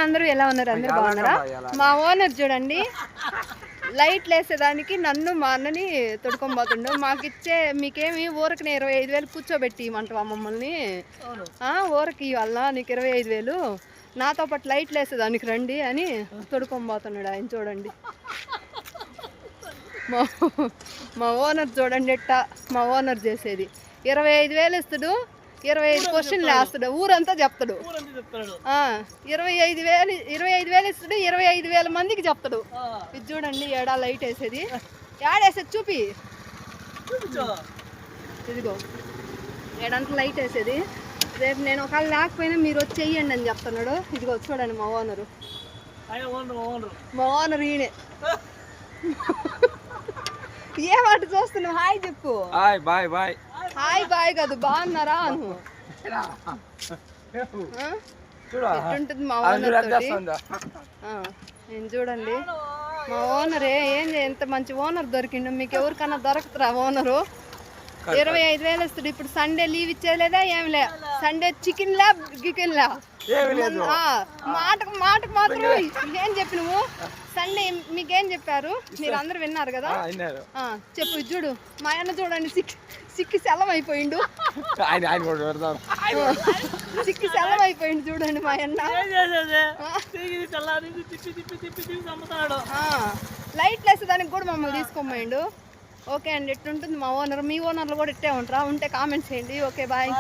అందరూ ఎలా ఉన్నారు? అందరూ బాగున్నారా? మా ఓనర్ చూడండి, లైట్లు వేసేదానికి నన్ను మా అన్నని తొడుకొని పోతుండు. మీకేమి ఊరికి 25,000 కూర్చోబెట్టి ఇవ్వమంటావా మమ్మల్ని? ఊరికి ఇవ్వాలా నీకు 25,000, నాతో పాటు లైట్లు వేసేదానికి రండి అని తొడుకొని పోతున్నాడు ఆయన. చూడండి మా ఓనర్ చూడండి ఎట్టా మా ఓనర్ చేసేది. 25,000 ఇస్తాడు, 25 క్వశ్చన్లు వేస్తాడు, ఊరంతా చెప్తాడు. 25,000 ఇస్తాడు, 25,000 మందికి చెప్తాడు. ఇది చూడండి ఏడా లైట్ వేసేది, ఏడేసేది చూపి, ఇదిగో ఏడంతా లైట్ వేసేది. రేపు నేను ఒకవేళ లేకపోయినా మీరు వచ్చి చెయ్యండి అని చెప్తున్నాడు. ఇదిగో చూడండి మా ఓనరు, మా ఓనర్ ఈయనే. ఏ మాట చూస్తున్నావు? హాయ్ చెప్పు. Hi bye bye. Hi bye కాదు, బాగున్నారా అను. ఎట్టుంటుంది మా ఓనర్ తోటి? నేను చూడండి మా ఓనరే ఎంత మంచి ఓనర్ దొరికిండు. మీకు ఎవరికన్నా దొరకతురా ఓనరు? 25,000 ఇస్తాడు. ఇప్పుడు సండే లీవ్ ఇచ్చేలేదా? ఏమి లే, సండే చికెన్ లా గికెన్ లా మాటకు మాత్రం ఏం చెప్పి నువ్వు సండే మీకేం చెప్పారు? మీరు అందరు విన్నారు కదా? చెప్పు. చూడు మా అన్న చూడండి, సిక్కి సెలవు అయిపోయిండు, సిక్కి సెలవు అయిపోయిండు. చూడండి మా అన్న లైట్లు వేస్తే దానికి కూడా మమ్మల్ని తీసుకోపోయిండు. ఓకే అండి, ఎట్లుంటుంది మా ఓనర్? మీ ఓనర్లు కూడా ఇట్టే ఉంటారా? ఉంటే కామెంట్స్ చేయండి. Okay bye.